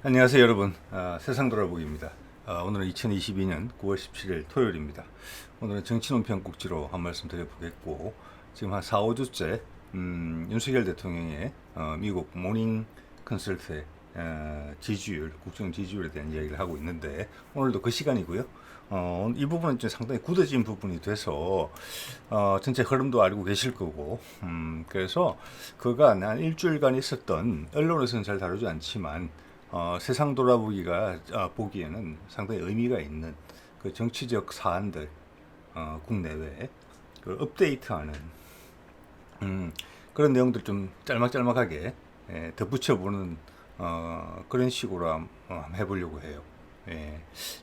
안녕하세요 여러분. 세상 돌아보기입니다. 오늘은 2022년 9월 17일 토요일입니다. 오늘은 정치논평 꼭지로 한 말씀 드려보겠고, 지금 한 4, 5주째 윤석열 대통령의 미국 모닝 컨설트의 지지율, 국정 지지율에 대한 이야기를 하고 있는데, 오늘도 그 시간이고요. 이 부분은 좀 상당히 굳어진 부분이 돼서 전체 흐름도 알고 계실 거고, 그래서 그간 한 일주일간 있었던, 언론에서는 잘 다루지 않지만 세상 돌아보기가 보기에는 상당히 의미가 있는 그 정치적 사안들, 국내외에 그 업데이트하는 그런 내용들 좀 짤막짤막하게 덧붙여보는 그런 식으로 한번 해보려고 해요.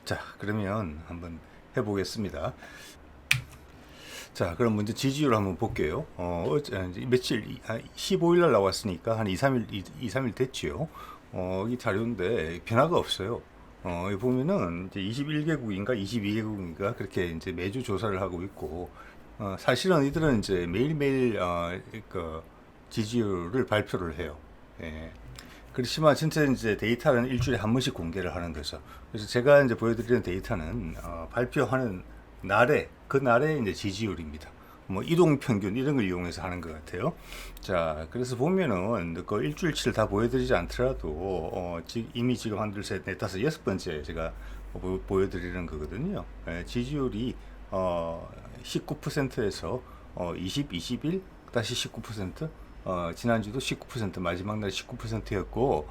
자, 그러면 한번 해보겠습니다. 자, 그럼 먼저 지지율 한번 볼게요. 이제 며칠, 15일 날 나왔으니까 한 2, 3일, 2, 3일 됐지요. 이 자료인데 변화가 없어요. 여기 보면은 이제 21개국인가 22개국인가 그렇게 이제 매주 조사를 하고 있고, 사실은 이들은 이제 매일매일 그 지지율을 발표를 해요. 예. 그렇지만 진짜 이제 데이터는 일주일에 한 번씩 공개를 하는 거죠. 그래서 제가 이제 보여드리는 데이터는 발표하는 날에 그 날의 이제 지지율입니다. 뭐 이동 평균 이런 걸 이용해서 하는 것 같아요. 자, 그래서 보면은 그 일주일치를 다 보여드리지 않더라도 이미 지금 한 둘, 셋, 넷, 다섯, 여섯 번째 제가 보여드리는 거거든요. 지지율이 19%에서 20, 21 다시 19%, 지난주도 19% 마지막 날 19%였고,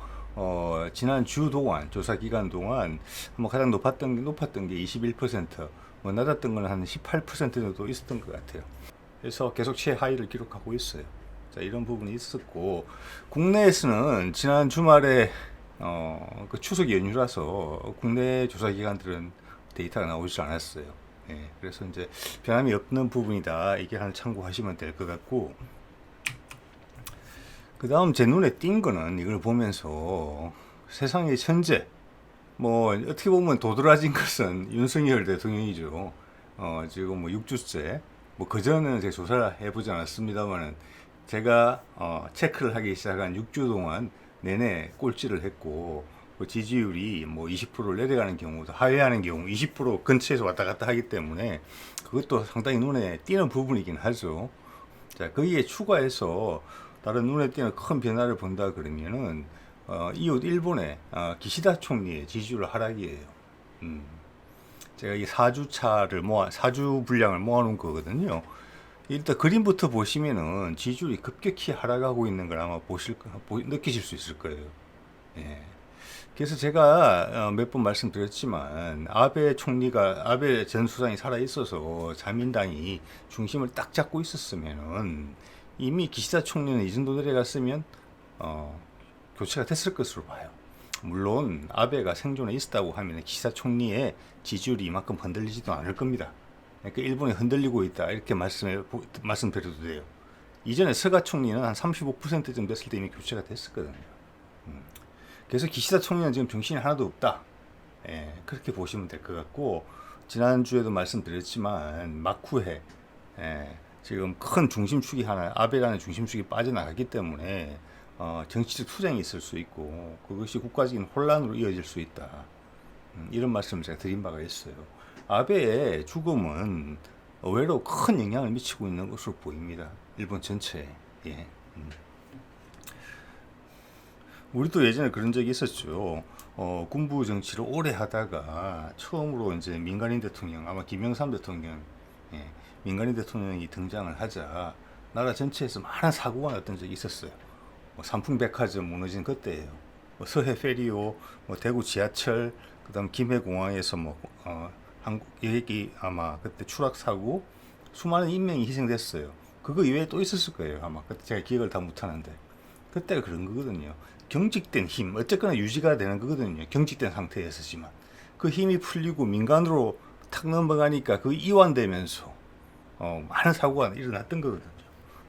지난 주 동안 조사 기간 동안 뭐 가장 높았던 게 21%, 뭐 낮았던 건 한 18% 정도 있었던 것 같아요. 그래서 계속 최하위를 기록하고 있어요. 자, 이런 부분이 있었고, 국내에서는 지난 주말에 그 추석 연휴라서 국내 조사 기관들은 데이터가 나오지 않았어요. 그래서 이제 변함이 없는 부분이다. 이게 하나 참고하시면 될 것 같고, 그 다음 제 눈에 띈 거는 이걸 보면서 세상의 천재, 뭐 어떻게 보면 도드라진 것은 윤석열 대통령이죠. 지금 뭐 6주째, 뭐 그전에는 제가 조사를 해보지 않았습니다만은 제가 체크를 하기 시작한 6주 동안 내내 꼴찌를 했고, 그 지지율이 뭐 20%를 내려가는 경우도 하회하는 경우 20% 근처에서 왔다 갔다 하기 때문에 그것도 상당히 눈에 띄는 부분이긴 하죠. 자, 거기에 추가해서 다른 눈에 띄는 큰 변화를 본다 그러면은 이웃 일본의 기시다 총리의 지지율 하락이에요. 제가 이 4주 분량을 모아놓은 거거든요. 일단 그림부터 보시면은 지지율이 급격히 하락하고 있는 걸 아마 느끼실 수 있을 거예요. 예. 그래서 제가 몇 번 말씀드렸지만 아베 전 수상이 살아 있어서 자민당이 중심을 딱 잡고 있었으면은 이미 기시다 총리는 이 정도 내려갔으면 교체가 됐을 것으로 봐요. 물론 아베가 생존해 있었다고 하면 기시다 총리의 지지율이 이만큼 흔들리지도 않을 겁니다. 그러니까 일본이 흔들리고 있다 이렇게 말씀드려도 돼요. 이전에 스가 총리는 한 35% 정도 됐을 때 이미 교체가 됐었거든요. 그래서 기시다 총리는 지금 정신이 하나도 없다. 그렇게 보시면 될 것 같고, 지난주에도 말씀드렸지만 막후에 지금 큰 중심축이 하나, 아베라는 중심축이 빠져나가기 때문에 정치적 투쟁이 있을 수 있고 그것이 국가적인 혼란으로 이어질 수 있다. 이런 말씀을 제가 드린 바가 있어요. 아베의 죽음은 의외로 큰 영향을 미치고 있는 것으로 보입니다. 일본 전체에. 예. 우리도 예전에 그런 적이 있었죠. 군부 정치를 오래 하다가 처음으로 이제 민간인 대통령, 아마 김영삼 대통령, 민간인 대통령이 등장을 하자 나라 전체에서 많은 사고가 났던 적이 있었어요. 뭐 삼풍백화점 무너진 그때예요. 뭐 서해 페리오, 뭐 대구 지하철, 그다음 김해공항에서 한국 여객기 아마 그때 추락 사고 수많은 인명이 희생됐어요. 그거 이외에 또 있었을 거예요. 아마 그때 제가 기억을 다 못하는데 그때가 그런 거거든요. 경직된 힘, 어쨌거나 유지가 되는 거거든요. 경직된 상태에서지만 그 힘이 풀리고 민간으로 탁 넘어가니까 그 이완되면서 많은 사고가 일어났던 거거든요.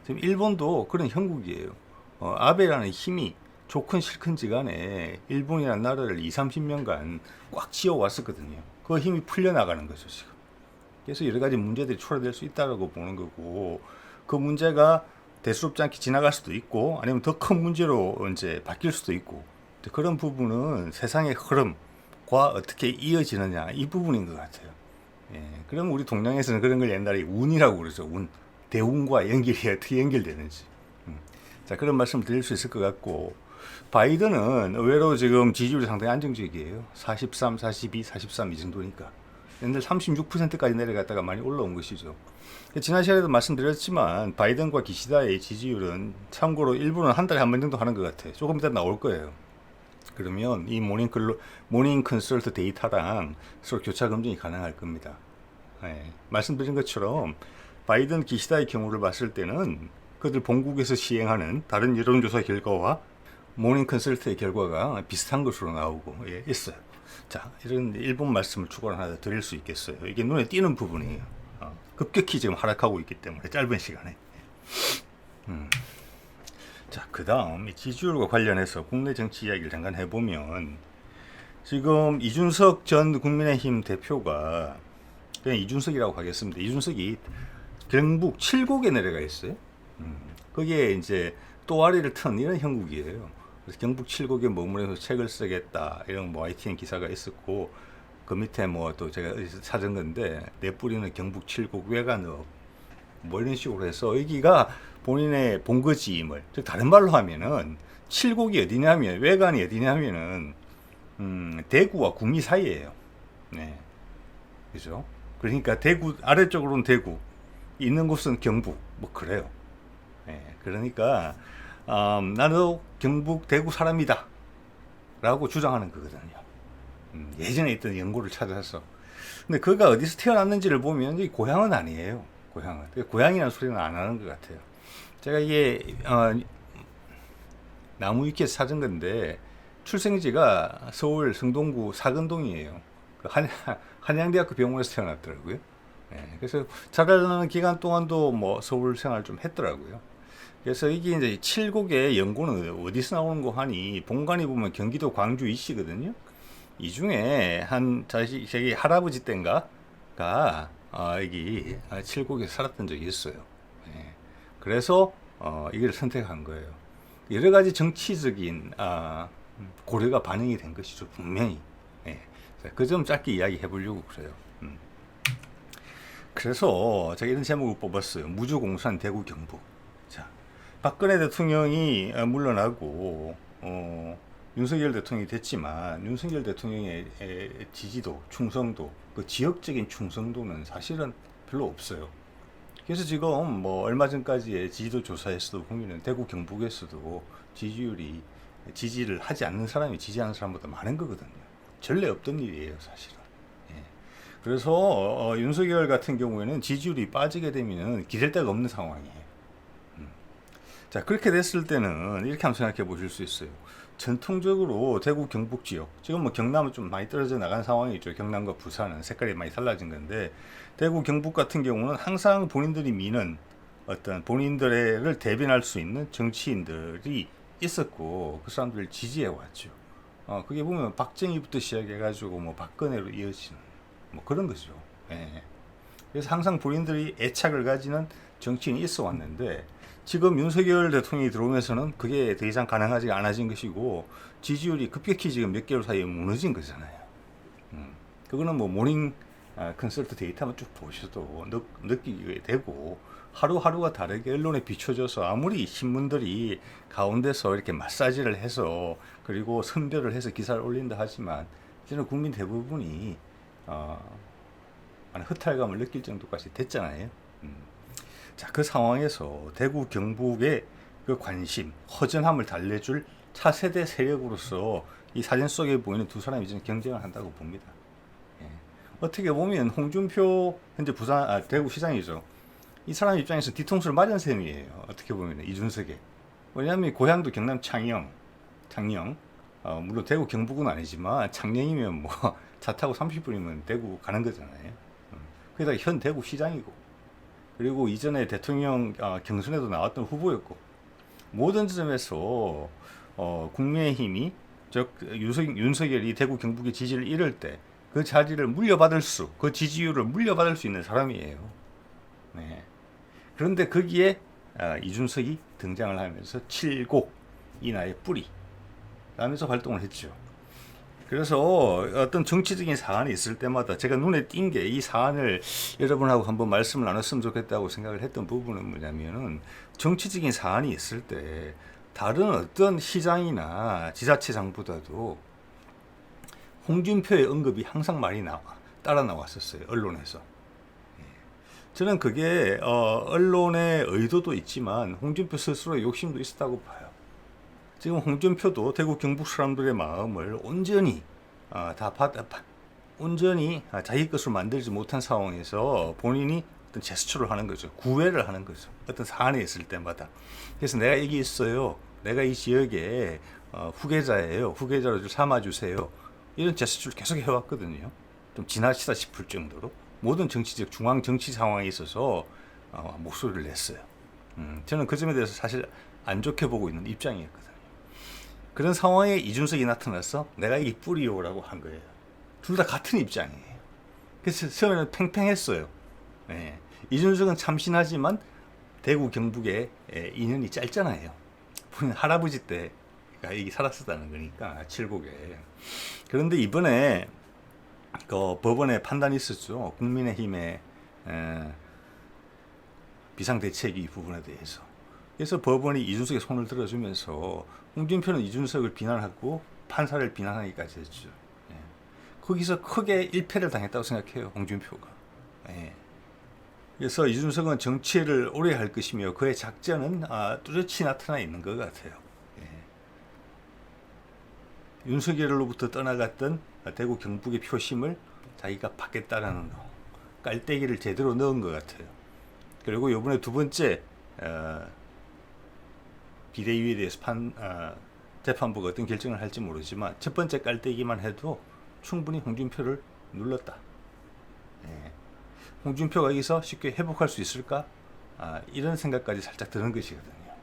지금 일본도 그런 형국이에요. 아베라는 힘이 좋건 싫건지 간에 일본이라는 나라를 2, 30년간 꽉 쥐어왔었거든요. 그 힘이 풀려나가는 거죠, 지금. 그래서 여러 가지 문제들이 초래될 수 있다고 보는 거고, 그 문제가 대수롭지 않게 지나갈 수도 있고, 아니면 더 큰 문제로 이제 바뀔 수도 있고, 그런 부분은 세상의 흐름과 어떻게 이어지느냐 이 부분인 것 같아요. 예, 그럼 우리 동양에서는 그런 걸 옛날에 운이라고 그러죠. 운. 대운과 연결이 어떻게 연결되는지. 자, 그런 말씀 드릴 수 있을 것 같고, 바이든은 의외로 지금 지지율이 상당히 안정적이에요. 43, 42, 43 이 정도니까. 옛날 36%까지 내려갔다가 많이 올라온 것이죠. 지난 시간에도 말씀드렸지만 바이든과 기시다의 지지율은 참고로 일부는 한 달에 한 번 정도 하는 것 같아요. 조금 이따 나올 거예요. 그러면 이 모닝 컨설트 데이터랑 서로 교차 검증이 가능할 겁니다. 네, 말씀드린 것처럼 바이든 기시다의 경우를 봤을 때는 그들 본국에서 시행하는 다른 여론조사 결과와 모닝 컨설트의 결과가 비슷한 것으로 나오고 있어요. 자, 이런 일본 말씀을 추가로 하나 드릴 수 있겠어요. 이게 눈에 띄는 부분이에요. 급격히 지금 하락하고 있기 때문에 짧은 시간에. 자, 그 다음 지지율과 관련해서 국내 정치 이야기를 잠깐 해보면 지금 이준석 전 국민의힘 대표가 그냥 이준석이라고 하겠습니다. 이준석이 경북 칠곡에 내려가 있어요. 거기에 이제 또아리를 튼 이런 형국이에요. 그래서 경북 칠곡에 머무르면서 책을 쓰겠다 이런 뭐 ITN 기사가 있었고 그 밑에 뭐 또 제가 찾은 건데 내 뿌리는 경북 칠곡 외관업 뭐 이런 식으로 해서 여기가 본인의 본거지임을 즉 다른 말로 하면은 칠곡이 어디냐면 외관이 어디냐면은 대구와 구미 사이에요. 네, 그죠? 그러니까 대구 아래쪽으로는 대구 있는 곳은 경북 뭐 그래요. 네, 그러니까 나도 경북 대구 사람이다 라고 주장하는 거거든요. 예전에 있던 연고를 찾아서. 근데 그가 어디서 태어났는지를 보면 고향은 아니에요. 고향이라는 소리는 안 하는 것 같아요. 제가 이게 나무 위키에서 찾은 건데 출생지가 서울 성동구 사근동이에요. 한양대학교 병원에서 태어났더라고요. 네, 그래서 자라나는 기간 동안도 뭐 서울 생활 좀 했더라고요. 그래서 이게 이제 칠곡의 연고는 어디서 나오는 거 하니 본관이 보면 경기도 광주 이씨거든요. 이 중에 한 자기 할아버지 땐가가 여기 칠곡에서 살았던 적이 있어요. 예. 그래서 이걸 선택한 거예요. 여러 가지 정치적인 고려가 반영이 된 것이죠, 분명히. 예. 그 점 짧게 이야기해 보려고 그래요. 그래서 제가 이런 제목을 뽑았어요. 무주공산 대구 경북. 자, 박근혜 대통령이 물러나고 윤석열 대통령이 됐지만 윤석열 대통령의 지지도, 충성도, 그 지역적인 충성도는 사실은 별로 없어요. 그래서 지금 뭐 얼마 전까지의 지지도 조사에서도 보면 대구 경북에서도 지지를 하지 않는 사람이 지지하는 사람보다 많은 거거든요. 전례 없던 일이에요, 사실은. 예. 그래서 윤석열 같은 경우에는 지지율이 빠지게 되면 기댈 데가 없는 상황이에요. 자, 그렇게 됐을 때는 이렇게 한번 생각해 보실 수 있어요. 전통적으로 대구 경북 지역, 지금 뭐 경남은 좀 많이 떨어져 나간 상황이죠. 경남과 부산은 색깔이 많이 달라진 건데, 대구 경북 같은 경우는 항상 본인들이 미는 어떤 본인들을 대변할 수 있는 정치인들이 있었고, 그 사람들을 지지해 왔죠. 그게 보면 박정희부터 시작해가지고 뭐 박근혜로 이어지는 뭐 그런 거죠. 예. 그래서 항상 본인들이 애착을 가지는 정치인이 있어 왔는데, 지금 윤석열 대통령이 들어오면서는 그게 더 이상 가능하지 않아진 것이고 지지율이 급격히 지금 몇 개월 사이에 무너진 거잖아요. 그거는 뭐 모닝 컨설트 데이터만 쭉 보셔도 느끼게 되고 하루하루가 다르게 언론에 비춰져서 아무리 신문들이 가운데서 이렇게 마사지를 해서 그리고 선별을 해서 기사를 올린다 하지만 저는 국민 대부분이 허탈감을 느낄 정도까지 됐잖아요. 자, 그 상황에서 대구 경북의 그 관심, 허전함을 달래줄 차세대 세력으로서 이 사진 속에 보이는 두 사람이 지금 경쟁을 한다고 봅니다. 예. 어떻게 보면 홍준표 현재 대구시장이죠. 이 사람 입장에서 뒤통수를 맞은 셈이에요. 어떻게 보면 이준석에. 왜냐하면 고향도 경남 창녕. 물론 대구 경북은 아니지만 창녕이면 뭐 차 타고 30분이면 대구 가는 거잖아요. 그러다 현 대구시장이고. 그리고 이전에 대통령 경선에도 나왔던 후보였고 모든 점에서 국민의힘이 즉 윤석열이 대구 경북의 지지를 잃을 때 그 자리를 그 지지율을 물려받을 수 있는 사람이에요. 네. 그런데 거기에 이준석이 등장을 하면서 칠곡 이 나의 뿌리 라면서 활동을 했죠. 그래서 어떤 정치적인 사안이 있을 때마다 제가 눈에 띈 게 이 사안을 여러분하고 한번 말씀을 나눴으면 좋겠다고 생각을 했던 부분은 뭐냐면은 정치적인 사안이 있을 때 다른 어떤 시장이나 지자체장보다도 홍준표의 언급이 항상 많이 따라 나왔었어요. 언론에서. 저는 그게 언론의 의도도 있지만 홍준표 스스로의 욕심도 있었다고 봐요. 지금 홍준표도 대구 경북 사람들의 마음을 온전히 온전히 자기 것으로 만들지 못한 상황에서 본인이 어떤 제스처를 하는 거죠. 구애를 하는 거죠. 어떤 사안이 있을 때마다. 그래서 내가 여기 있어요. 내가 이 지역에 후계자예요. 후계자로 삼아주세요. 이런 제스처를 계속 해왔거든요. 좀 지나치다 싶을 정도로 모든 정치적 중앙 정치 상황에 있어서 목소리를 냈어요. 저는 그 점에 대해서 사실 안 좋게 보고 있는 입장이었거든요. 그런 상황에 이준석이 나타나서 내가 이 뿌리요라고 한 거예요. 둘 다 같은 입장이에요. 그래서 처음에는 팽팽했어요. 네. 이준석은 참신하지만 대구 경북의 인연이 짧잖아요. 본인 할아버지 때가 여기 살았었다는 거니까 칠곡에. 그런데 이번에 그 법원의 판단이 있었죠. 국민의힘의 비상대책위 부분에 대해서. 그래서 법원이 이준석의 손을 들어주면서 홍준표는 이준석을 비난하고 판사를 비난하기까지 했죠. 예. 거기서 크게 일패를 당했다고 생각해요. 홍준표가. 예. 그래서 이준석은 정치를 오래 할 것이며 그의 작전은 뚜렷이 나타나 있는 것 같아요. 예. 윤석열로부터 떠나갔던 대구 경북의 표심을 자기가 받겠다라는 깔때기를 제대로 넣은 것 같아요. 그리고 이번에 두 번째 비대위에 대해서 재판부가 어떤 결정을 할지 모르지만 첫 번째 깔때기만 해도 충분히 홍준표를 눌렀다. 예. 홍준표가 여기서 쉽게 회복할 수 있을까? 이런 생각까지 살짝 드는 것이거든요.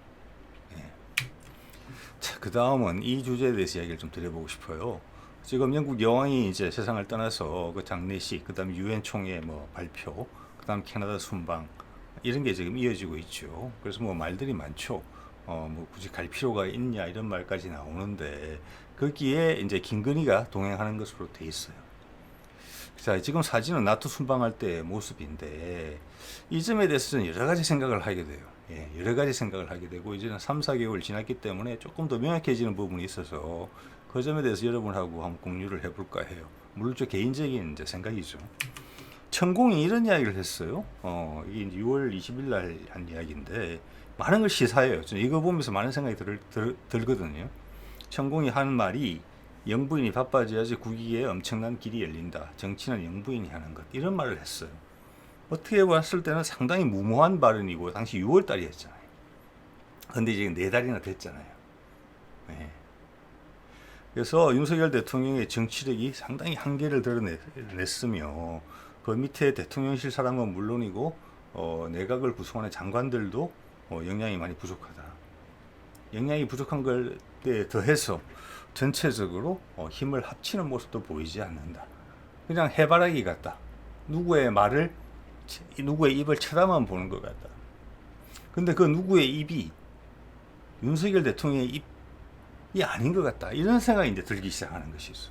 예. 자, 그 다음은 이 주제에 대해서 이야기를 좀 드려보고 싶어요. 지금 영국 여왕이 이제 세상을 떠나서 그 장례식, 그 다음 유엔 총회 뭐 발표, 그 다음 캐나다 순방 이런 게 지금 이어지고 있죠. 그래서 뭐 말들이 많죠. 뭐 굳이 갈 필요가 있냐 이런 말까지 나오는데 거기에 이제 김건희가 동행하는 것으로 돼 있어요. 자, 지금 사진은 나토 순방할 때의 모습인데 이 점에 대해서 저는 여러 가지 생각을 하게 돼요. 예, 여러 가지 생각을 하게 되고 이제는 3, 4개월 지났기 때문에 조금 더 명확해지는 부분이 있어서 그 점에 대해서 여러분하고 한번 공유를 해볼까 해요. 물론 저 개인적인 이제 생각이죠. 천공이 이런 이야기를 했어요. 이게 이제 6월 20일 날 한 이야기인데 많은 걸 시사해요. 저는 이거 보면서 많은 생각이 들거든요. 천공이 하는 말이 영부인이 바빠져야지 국익에 엄청난 길이 열린다. 정치는 영부인이 하는 것. 이런 말을 했어요. 어떻게 봤을 때는 상당히 무모한 발언이고 당시 6월 달이었잖아요. 근데 이제 4달이나 됐잖아요. 네. 그래서 윤석열 대통령의 정치력이 상당히 한계를 드러냈으며 그 밑에 대통령실 사람은 물론이고 내각을 구성하는 장관들도 역량이 많이 부족하다. 역량이 부족한 것에 더해서 전체적으로 힘을 합치는 모습도 보이지 않는다. 그냥 해바라기 같다. 누구의 입을 쳐다만 보는 것 같다. 근데 그 누구의 입이 윤석열 대통령의 입이 아닌 것 같다. 이런 생각이 이제 들기 시작하는 것이죠.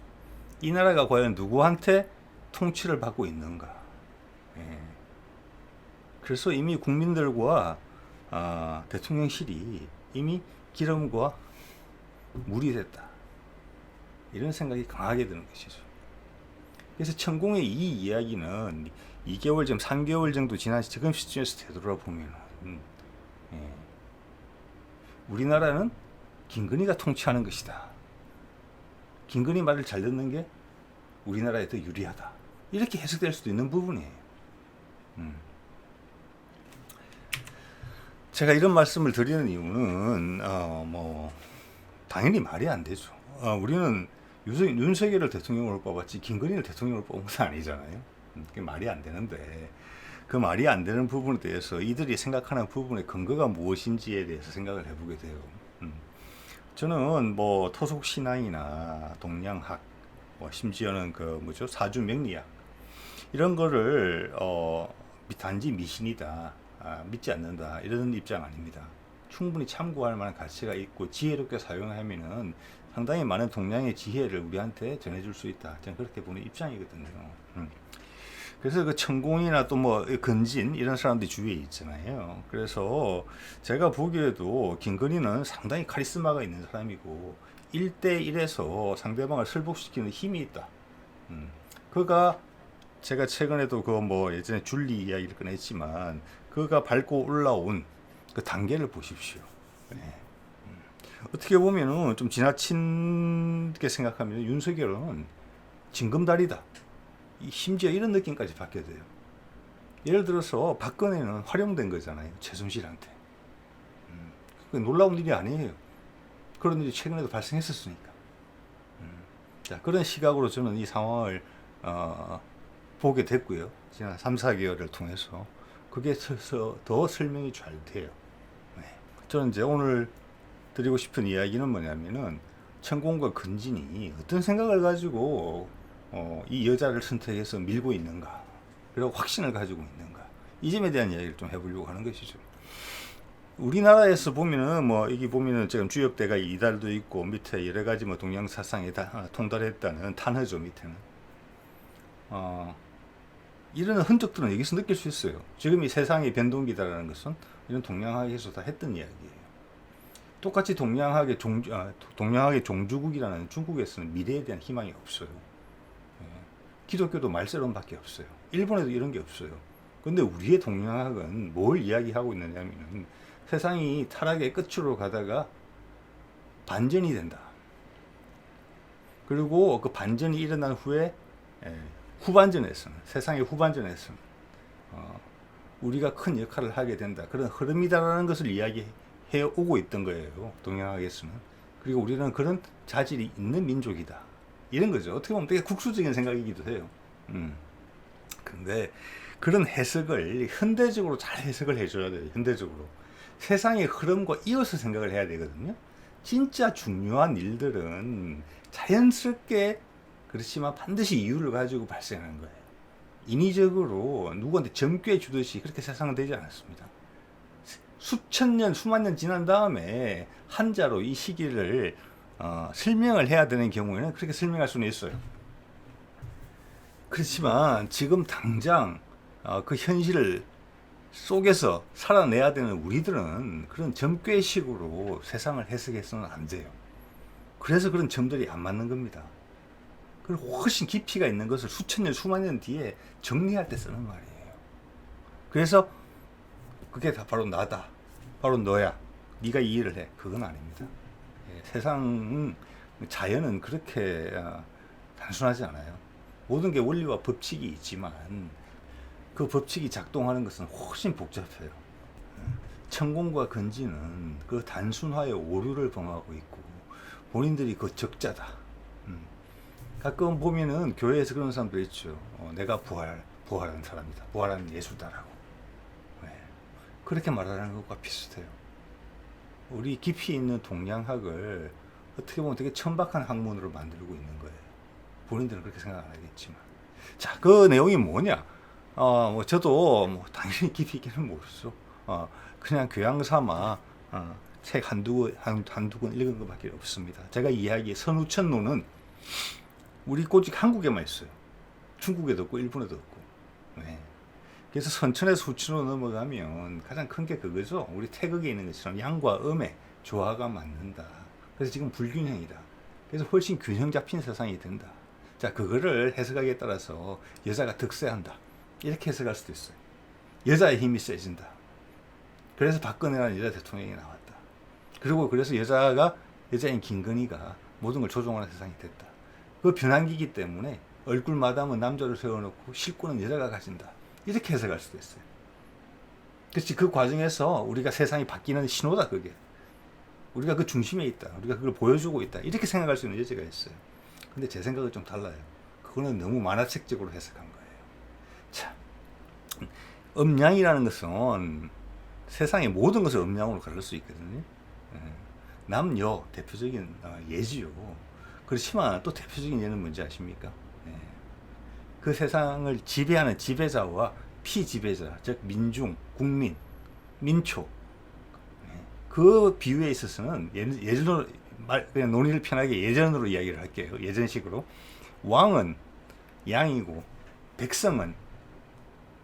이 나라가 과연 누구한테 통치를 받고 있는가. 예. 그래서 이미 국민들과 대통령실이 이미 기름과 물이 됐다. 이런 생각이 강하게 드는 것이죠. 그래서 천공의 이 이야기는 2개월 전, 3개월 정도 지난 지금 시점에서 되돌아보면 우리나라는 김건희가 통치하는 것이다. 김건희 말을 잘 듣는 게 우리나라에 더 유리하다. 이렇게 해석될 수도 있는 부분이에요. 제가 이런 말씀을 드리는 이유는 당연히 말이 안 되죠. 우리는 윤석열을 대통령으로 뽑았지 김건희를 대통령으로 뽑은 건 아니잖아요. 그게 말이 안 되는데 그 말이 안 되는 부분에 대해서 이들이 생각하는 부분의 근거가 무엇인지에 대해서 생각을 해보게 돼요. 저는 뭐 토속 신앙이나 동양학, 심지어는 사주 명리학 이런 거를 단지 미신이다, 믿지 않는다 이런 입장 아닙니다. 충분히 참고할 만한 가치가 있고 지혜롭게 사용하면은 상당히 많은 동양의 지혜를 우리한테 전해줄 수 있다. 저는 그렇게 보는 입장이거든요. 그래서 그 천공이나 또 뭐 근진 이런 사람들이 주위에 있잖아요. 그래서 제가 보기에도 김건희는 상당히 카리스마가 있는 사람이고 1대1에서 상대방을 설복시키는 힘이 있다. 그가 제가 최근에도 그 뭐 예전에 줄리 이야기를 꺼냈지만 그가 밟고 올라온 그 단계를 보십시오. 네. 어떻게 보면은 좀 지나친게 생각하면 윤석열은 징검다리다. 심지어 이런 느낌까지 받게 돼요. 예를 들어서 박근혜는 활용된 거잖아요. 최순실한테. 놀라운 일이 아니에요. 그런 일이 최근에도 발생했었으니까. 자, 그런 시각으로 저는 이 상황을 보게 됐고요. 지난 3, 4개월을 통해서 그게 더 설명이 잘 돼요. 네. 저는 이제 오늘 드리고 싶은 이야기는 뭐냐면은 천공과 근진이 어떤 생각을 가지고 이 여자를 선택해서 밀고 있는가, 그리고 확신을 가지고 있는가, 이 점에 대한 이야기를 좀 해보려고 하는 것이죠. 우리나라에서 보면은 뭐 여기 보면은 지금 주역대가 이달도 있고 밑에 여러 가지 뭐 동양 사상에 통달했다는 탄허죠. 밑에는 이런 흔적들은 여기서 느낄 수 있어요. 지금 이 세상의 변동기다라는 것은 이런 동양학에서 다 했던 이야기예요. 똑같이 동양학의 종주국이라는 중국에서는 미래에 대한 희망이 없어요. 기독교도 말세론밖에 없어요. 일본에도 이런 게 없어요. 근데 우리의 동양학은 뭘 이야기하고 있느냐면 세상이 타락의 끝으로 가다가 반전이 된다. 그리고 그 반전이 일어난 후에 후반전에서는, 세상의 후반전에서는 우리가 큰 역할을 하게 된다. 그런 흐름이다라는 것을 이야기해 오고 있던 거예요. 동양학에서는. 그리고 우리는 그런 자질이 있는 민족이다. 이런 거죠. 어떻게 보면 되게 국수적인 생각이기도 해요. 근데 그런 해석을 현대적으로 잘 해석을 해줘야 돼요. 현대적으로. 세상의 흐름과 이어서 생각을 해야 되거든요. 진짜 중요한 일들은 자연스럽게 그렇지만 반드시 이유를 가지고 발생하는 거예요. 인위적으로 누구한테 점괘 주듯이 그렇게 세상은 되지 않았습니다. 수천 년, 수만 년 지난 다음에 한자로 이 시기를 설명을 해야 되는 경우에는 그렇게 설명할 수는 있어요. 그렇지만 지금 당장 그 현실 속에서 살아내야 되는 우리들은 그런 점괘식으로 세상을 해석해서는 안 돼요. 그래서 그런 점들이 안 맞는 겁니다. 그리고 훨씬 깊이가 있는 것을 수천 년, 수만 년 뒤에 정리할 때 쓰는 말이에요. 그래서 그게 다 바로 나다. 바로 너야. 네가 이 일을 해. 그건 아닙니다. 세상, 자연은 그렇게 단순하지 않아요. 모든 게 원리와 법칙이 있지만 그 법칙이 작동하는 것은 훨씬 복잡해요. 천공과 근지는 그 단순화의 오류를 범하고 있고 본인들이 그 적자다. 가끔 보면은 교회에서 그런 사람들 있죠. 내가 부활한 사람이다. 부활한 예수다라고. 그렇게 말하는 것과 비슷해요. 우리 깊이 있는 동양학을 어떻게 보면 되게 천박한 학문으로 만들고 있는 거예요. 본인들은 그렇게 생각 안 하겠지만. 자, 그 내용이 뭐냐? 뭐 저도 뭐 당연히 깊이 있게는 모르죠. 그냥 교양 삼아 책 한두 권 읽은 것밖에 없습니다. 제가 이야기의 선우천론은 우리 오직 한국에만 있어요. 중국에도 없고 일본에도 없고. 네. 그래서 선천에서 후천으로 넘어가면 가장 큰 게 그거죠. 우리 태극에 있는 것처럼 양과 음의 조화가 맞는다. 그래서 지금 불균형이다. 그래서 훨씬 균형 잡힌 세상이 된다. 자, 그거를 해석하기에 따라서 여자가 득세한다. 이렇게 해석할 수도 있어요. 여자의 힘이 세진다. 그래서 박근혜라는 여자 대통령이 나왔다. 그리고 그래서 여자인 김건희가 모든 걸 조종하는 세상이 됐다. 그 변환기이기 때문에 얼굴마담은 남자를 세워놓고 실권은 여자가 가진다. 이렇게 해석할 수도 있어요. 그렇지. 그 과정에서 우리가 세상이 바뀌는 신호다, 그게. 우리가 그 중심에 있다. 우리가 그걸 보여주고 있다. 이렇게 생각할 수 있는 여지가 있어요. 근데 제 생각은 좀 달라요. 그거는 너무 만화책적으로 해석한 거예요. 자, 음양이라는 것은 세상의 모든 것을 음양으로 가를 수 있거든요. 남여 대표적인 예지요. 그렇지만 또 대표적인 예는 뭔지 아십니까? 그 세상을 지배하는 지배자와 피지배자, 즉 민중, 국민, 민초. 그 비유에 있어서는 예를 그냥 논의를 편하게 예전으로 이야기를 할게요. 예전식으로. 왕은 양이고 백성은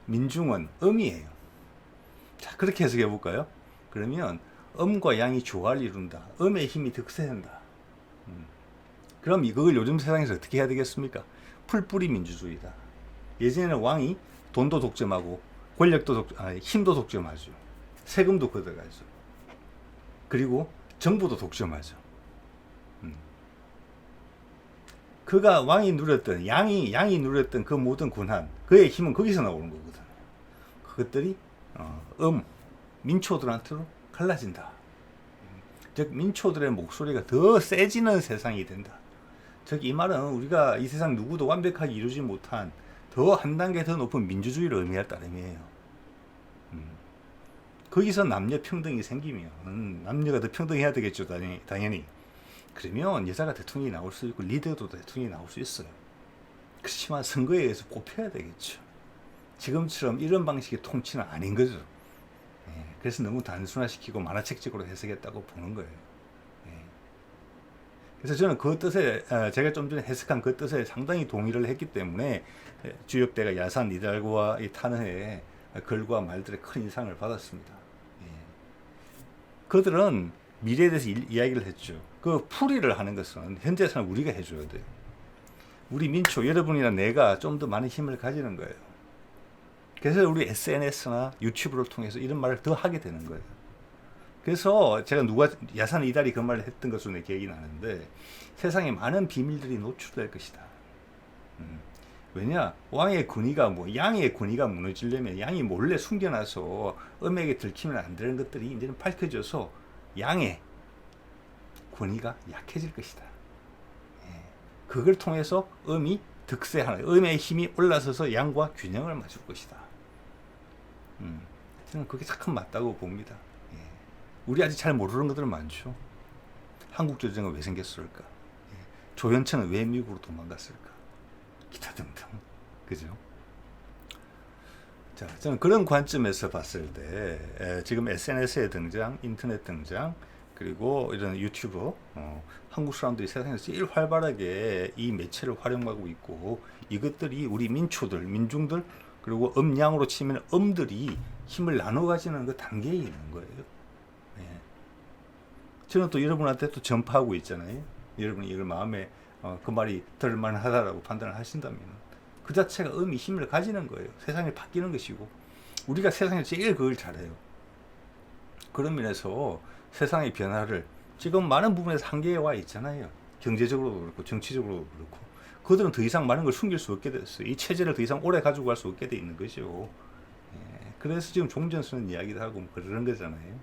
민중은 음이에요. 자, 그렇게 해석해 볼까요? 그러면 음과 양이 조화를 이룬다. 음의 힘이 득세한다. 그럼 이걸 요즘 세상에서 어떻게 해야 되겠습니까? 풀뿌리 민주주의다. 예전에는 왕이 돈도 독점하고 권력도 힘도 독점하죠. 세금도 걷어가죠. 그리고 정부도 독점하죠. 그가 왕이 누렸던 양이 누렸던 그 모든 권한, 그의 힘은 거기서 나오는 거거든. 그것들이 민초들한테로 갈라진다. 즉 민초들의 목소리가 더 세지는 세상이 된다. 즉 이 말은 우리가 이 세상 누구도 완벽하게 이루지 못한 더 한 단계 더 높은 민주주의를 의미할 따름이에요. 거기서 남녀 평등이 생기면 남녀가 더 평등해야 되겠죠, 당연히. 그러면 여자가 대통령이 나올 수 있고 리더도 대통령이 나올 수 있어요. 그렇지만 선거에 의해서 뽑혀야 되겠죠. 지금처럼 이런 방식의 통치는 아닌 거죠. 그래서 너무 단순화시키고 만화책적으로 해석했다고 보는 거예요. 그래서 저는 그 뜻에 제가 좀 전에 해석한 그 뜻에 상당히 동의를 했기 때문에 주역대가 야산 이달고와 이 탄핵에 글과 말들의 큰 인상을 받았습니다. 그들은 미래에 대해서 이야기를 했죠. 그 풀이를 하는 것은 현재에서는 우리가 해줘야 돼요. 우리 민초, 여러분이나 내가 좀 더 많은 힘을 가지는 거예요. 그래서 우리 SNS나 유튜브를 통해서 이런 말을 더 하게 되는 거예요. 그래서 제가 야산 이달이 그 말을 했던 것으로 내 기억이 나는데 세상에 많은 비밀들이 노출될 것이다. 왜냐? 왕의 권위가 양의 권위가 무너지려면 양이 몰래 숨겨놔서 음에게 들키면 안 되는 것들이 이제는 밝혀져서 양의 권위가 약해질 것이다. 그걸 통해서 음이 득세하는, 음의 힘이 올라서서 양과 균형을 맞출 것이다. 저는 그게 참 맞다고 봅니다. 우리 아직 잘 모르는 것들은 많죠. 한국조정은 왜 생겼을까? 조현천은 왜 미국으로 도망갔을까? 기타 등등. 그죠? 자, 저는 그런 관점에서 봤을 때 지금 SNS의 등장, 인터넷 등장, 그리고 이런 유튜브, 한국 사람들이 세상에서 제일 활발하게 이 매체를 활용하고 있고 이것들이 우리 민초들, 민중들, 그리고 음양으로 치면 음들이 힘을 나눠 가지는 그 단계에 있는 거예요. 저는 또 여러분한테 또 전파하고 있잖아요. 여러분이 이걸 마음에 그 말이 들을만하다라고 판단을 하신다면 그 자체가 음이 힘을 가지는 거예요. 세상이 바뀌는 것이고 우리가 세상에 제일 그걸 잘해요. 그런 면에서 세상의 변화를 지금 많은 부분에서 한계에 와 있잖아요. 경제적으로도 그렇고 정치적으로도 그렇고 그들은 더 이상 많은 걸 숨길 수 없게 됐어요. 이 체제를 더 이상 오래 가지고 갈 수 없게 돼 있는 거죠. 그래서 지금 종전선언 이야기도 하고 그러는 거잖아요.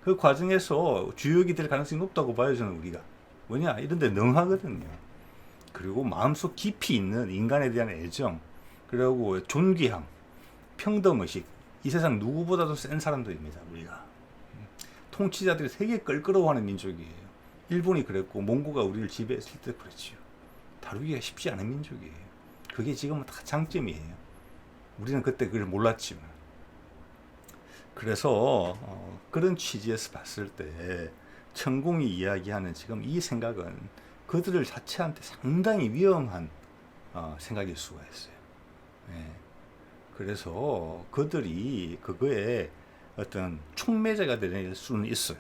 그 과정에서 주역이 될 가능성이 높다고 봐요, 저는 우리가. 뭐냐, 이런 데 능하거든요. 그리고 마음속 깊이 있는 인간에 대한 애정, 그리고 존귀함, 평등의식, 이 세상 누구보다도 센 사람들입니다, 우리가. 통치자들이 되게 껄끄러워하는 민족이에요. 일본이 그랬고, 몽고가 우리를 지배했을 때 그랬지요. 다루기가 쉽지 않은 민족이에요. 그게 지금은 다 장점이에요. 우리는 그때 그걸 몰랐지만. 그래서 그런 취지에서 봤을 때 천공이 이야기하는 지금 이 생각은 그들을 자체한테 상당히 위험한 생각일 수가 있어요. 그래서 그들이 그거에 어떤 촉매제가 될 수는 있어요.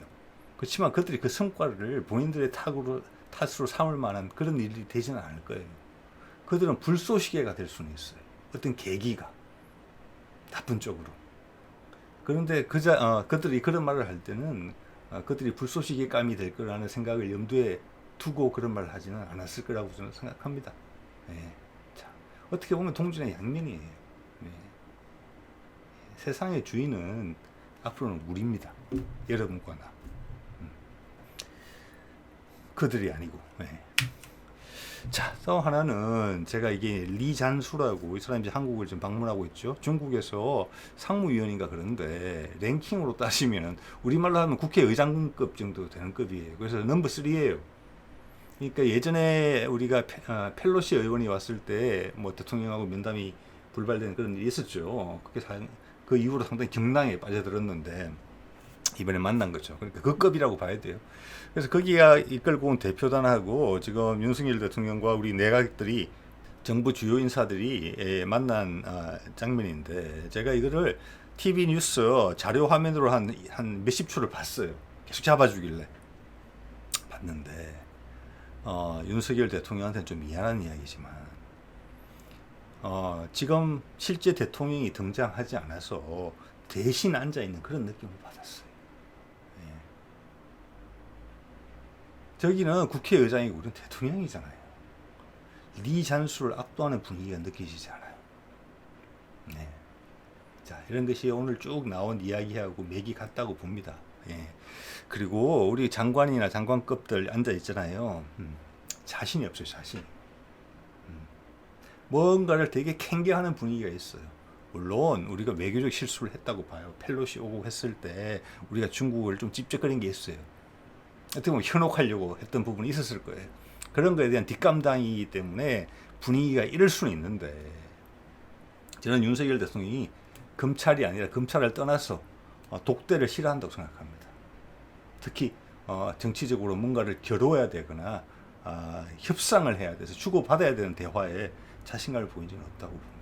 그렇지만 그들이 그 성과를 본인들의 탓으로 삼을 만한 그런 일이 되지는 않을 거예요. 그들은 불쏘시개가 될 수는 있어요. 어떤 계기가 나쁜 쪽으로. 그런데 그들이 그런 말을 할 때는 그들이 불쏘시개감이 될 거라는 생각을 염두에 두고 그런 말을 하지는 않았을 거라고 저는 생각합니다. 자, 어떻게 보면 동전의 양면이에요. 세상의 주인은 앞으로는 우리입니다. 여러분과 나. 그들이 아니고. 자, 또 하나는 제가 이게 리잔수라고 이 사람이 한국을 지금 방문하고 있죠. 중국에서 상무위원인가 그런데 랭킹으로 따지면 우리말로 하면 국회의장급 정도 되는 급이에요. 그래서 넘버 3예요. 그러니까 예전에 우리가 펠로시 의원이 왔을 때 뭐 대통령하고 면담이 불발되는 그런 일이 있었죠. 그 이후로 상당히 경랑에 빠져들었는데 이번에 만난 거죠. 그러니까 그 급이라고 봐야 돼요. 그래서 거기가 이끌고 온 대표단하고 지금 윤석열 대통령과 우리 내각들이 정부 주요 인사들이 만난 장면인데 제가 이거를 TV 뉴스 자료 화면으로 한 몇십 초를 봤어요. 계속 잡아주길래 봤는데 윤석열 대통령한테는 좀 미안한 이야기지만 지금 실제 대통령이 등장하지 않아서 대신 앉아있는 그런 느낌을 받았어요. 예. 저기는 국회의장이고 우리는 대통령이잖아요. 리 잔수를 압도하는 분위기가 느껴지지 않아요. 네. 자, 이런 것이 오늘 쭉 나온 이야기하고 맥이 같다고 봅니다. 예. 그리고 우리 장관이나 장관급들 앉아 있잖아요. 자신이 없어요, 자신. 뭔가를 되게 캥겨하는 분위기가 있어요. 물론 우리가 외교적 실수를 했다고 봐요. 펠로시 오고 했을 때 우리가 중국을 좀 찝쩍거린 게 있어요. 어떻게 보면 현혹하려고 했던 부분이 있었을 거예요. 그런 거에 대한 뒷감당이기 때문에 분위기가 이럴 수는 있는데 저는 윤석열 대통령이 검찰이 아니라 검찰을 떠나서 독대를 싫어한다고 생각합니다. 특히 정치적으로 뭔가를 겨뤄야 되거나 협상을 해야 돼서 주고받아야 되는 대화에 자신감을 보인 적은 없다고 봅니다.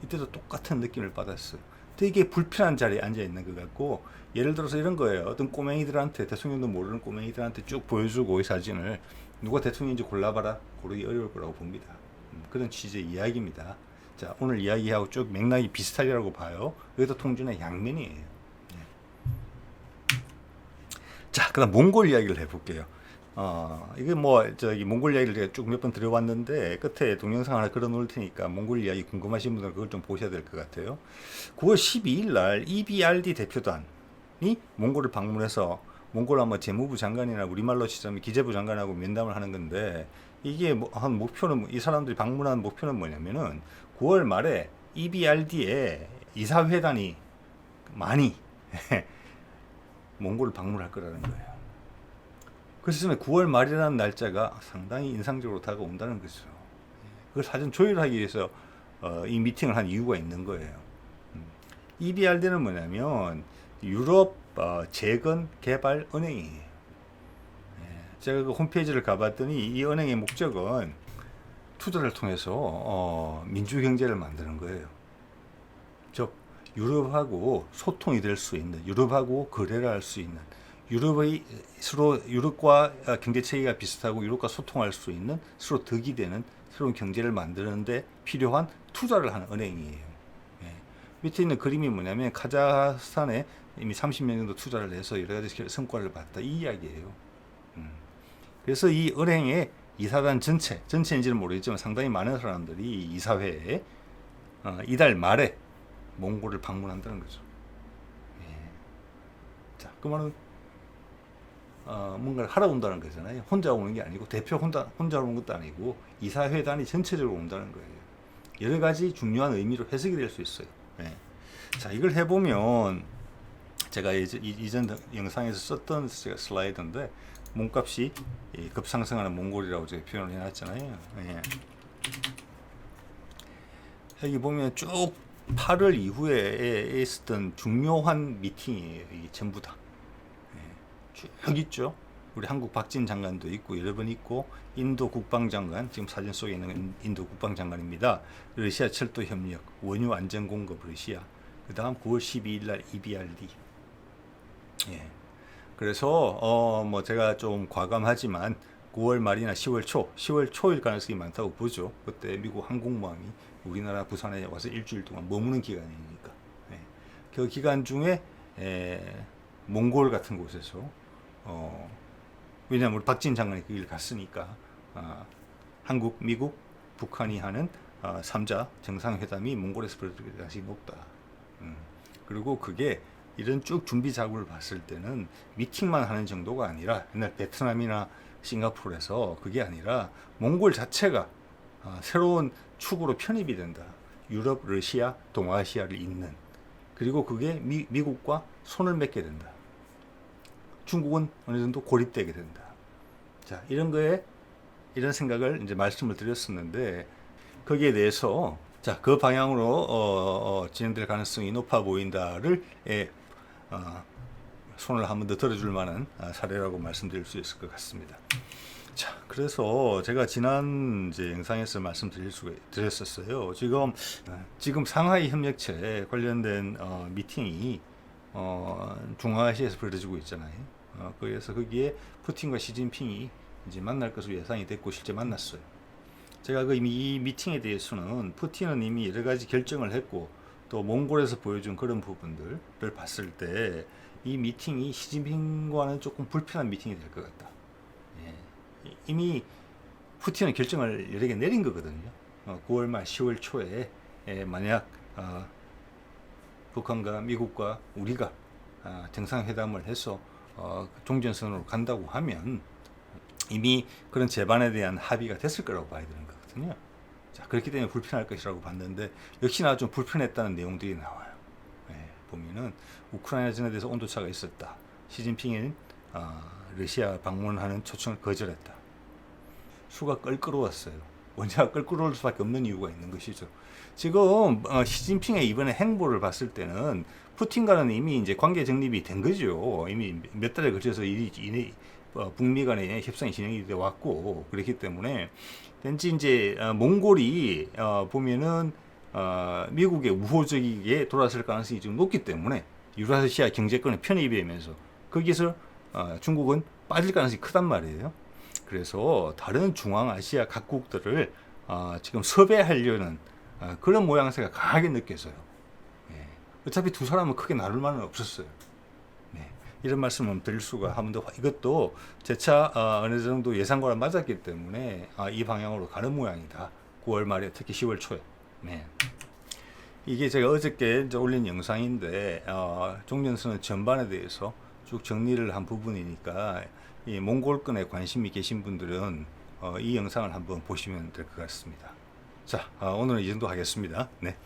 이때도 똑같은 느낌을 받았어요. 되게 불편한 자리에 앉아 있는 것 같고 예를 들어서 이런 거예요. 어떤 꼬맹이들한테 대통령도 모르는 꼬맹이들한테 쭉 보여주고 이 사진을 누가 대통령인지 골라봐라. 고르기 어려울 거라고 봅니다. 그런 취지의 이야기입니다. 자, 오늘 이야기하고 쭉 맥락이 비슷하리라고 봐요. 여기도 통준의 양면이에요. 네. 자, 그다음 몽골 이야기를 해볼게요. 이게 저기 몽골 이야기를 제가 쭉 몇 번 들어왔는데 끝에 동영상 하나 걸어 놓을 테니까 몽골 이야기 궁금하신 분들은 그걸 좀 보셔야 될 것 같아요. 9월 12일 날 EBRD 대표단이 몽골을 방문해서 몽골 아마 재무부 장관이나 우리말로 치자면 기재부 장관하고 면담을 하는 건데 이게 한 목표는 이 사람들이 방문한 목표는 뭐냐면은 9월 말에 EBRD에 이사회단이 많이 몽골을 방문할 거라는 거예요. 그래서 9월 말이라는 날짜가 상당히 인상적으로 다가온다는 거죠. 그걸 사전 조율하기 위해서 이 미팅을 한 이유가 있는 거예요. EBRD는 뭐냐면 유럽 재건 개발 은행이에요. 제가 그 홈페이지를 가봤더니 이 은행의 목적은 투자를 통해서 민주 경제를 만드는 거예요. 즉 유럽하고 소통이 될 수 있는, 유럽하고 거래를 할 수 있는, 유럽과 경제 체계가 비슷하고 유럽과 소통할 수 있는 서로 덕이 되는 새로운 경제를 만드는데 필요한 투자를 하는 은행이에요. 밑에 있는 그림이 뭐냐면 카자흐스탄에 이미 30년 정도 투자를 해서 여러 가지 성과를 봤다 이 이야기예요. 그래서 이 은행의 이사단 전체인지는 모르겠지만 상당히 많은 사람들이 이사회에 이달 말에 몽골을 방문한다는 거죠. 자, 그 말은 뭔가를 하러 온다는 거잖아요. 혼자 오는 게 아니고 대표 혼자 오는 것도 아니고 이사회단이 전체적으로 온다는 거예요. 여러 가지 중요한 의미로 해석이 될 수 있어요. 자, 이걸 해보면 제가 이전 영상에서 썼던 슬라이드인데 몸값이 급상승하는 몽골이라고 제가 표현을 해놨잖아요. 여기 보면 쭉 8월 이후에 있었던 중요한 미팅이에요. 이게 전부 다. 쭉 있죠. 우리 한국 박진 장관도 있고 여러 번 있고 인도 국방장관 지금 사진 속에 있는 인도 국방장관입니다. 러시아 철도 협력, 원유 안전 공급 러시아. 그 다음 9월 12일 날 EBRD. 그래서 제가 좀 과감하지만 9월 말이나 10월 초일 가능성이 많다고 보죠. 그때 미국 항공모함이 우리나라 부산에 와서 일주일 동안 머무는 기간이니까. 그 기간 중에 몽골 같은 곳에서 왜냐하면 우리 박진 장관이 그 길 갔으니까 한국, 미국, 북한이 하는 3자 정상회담이 몽골에서 벌어질 가능성이 높다. 그리고 그게 이런 쭉 준비 작업을 봤을 때는 미팅만 하는 정도가 아니라 옛날 베트남이나 싱가포르에서 그게 아니라 몽골 자체가 새로운 축으로 편입이 된다. 유럽, 러시아, 동아시아를 잇는 그리고 그게 미국과 손을 맺게 된다. 중국은 어느 정도 고립되게 된다. 자, 이런 거에 이런 생각을 이제 말씀을 드렸었는데 거기에 대해서 자, 그 방향으로 진행될 가능성이 높아 보인다를 손을 한 번 더 들어줄 만한 사례라고 말씀드릴 수 있을 것 같습니다. 자, 그래서 제가 지난 이제 영상에서 드렸었어요. 지금 상하이 협력체 관련된 미팅이 중앙아시아에서 벌어지고 있잖아요. 그래서 거기에 푸틴과 시진핑이 이제 만날 것으로 예상이 됐고 실제 만났어요. 제가 이미 이 미팅에 대해서는 푸틴은 이미 여러 가지 결정을 했고 또 몽골에서 보여준 그런 부분들을 봤을 때 이 미팅이 시진핑과는 조금 불편한 미팅이 될 것 같다. 예. 이미 푸틴은 결정을 여러 개 내린 거거든요. 9월 말 10월 초에 만약 북한과 미국과 우리가 정상회담을 해서 종전선언으로 간다고 하면 이미 그런 제반에 대한 합의가 됐을 거라고 봐야 되는 거거든요. 자, 그렇기 때문에 불편할 것이라고 봤는데 역시나 좀 불편했다는 내용들이 나와요. 보면은 우크라이나 전에 대해서 온도차가 있었다. 시진핑은 러시아 방문하는 초청을 거절했다. 수가 껄끄러웠어요. 원자가 껄끄러울 수밖에 없는 이유가 있는 것이죠. 지금 시진핑의 이번에 행보를 봤을 때는 푸틴과는 이미 이제 관계 정립이 된 거죠. 이미 몇 달에 걸쳐서 북미 간의 협상이 진행이 돼 왔고 그렇기 때문에 왠지 이제 몽골이 보면은 미국의 우호적이게 돌아설 가능성이 좀 높기 때문에 유라시아 경제권에 편입이 되면서 거기서 중국은 빠질 가능성이 크단 말이에요. 그래서 다른 중앙아시아 각국들을 지금 섭외하려는 그런 모양새가 강하게 느껴져요. 예. 어차피 두 사람은 크게 나눌 만은 없었어요. 네. 이런 말씀을 드릴 수가 한 번 더 이것도 재차 어느 정도 예상과는 맞았기 때문에 이 방향으로 가는 모양이다. 9월 말에 특히 10월 초에. 네. 이게 제가 어저께 이제 올린 영상인데 종전선언 전반에 대해서 쭉 정리를 한 부분이니까 이 몽골권에 관심이 계신 분들은 이 영상을 한번 보시면 될 것 같습니다. 자, 오늘은 이 정도 하겠습니다. 네.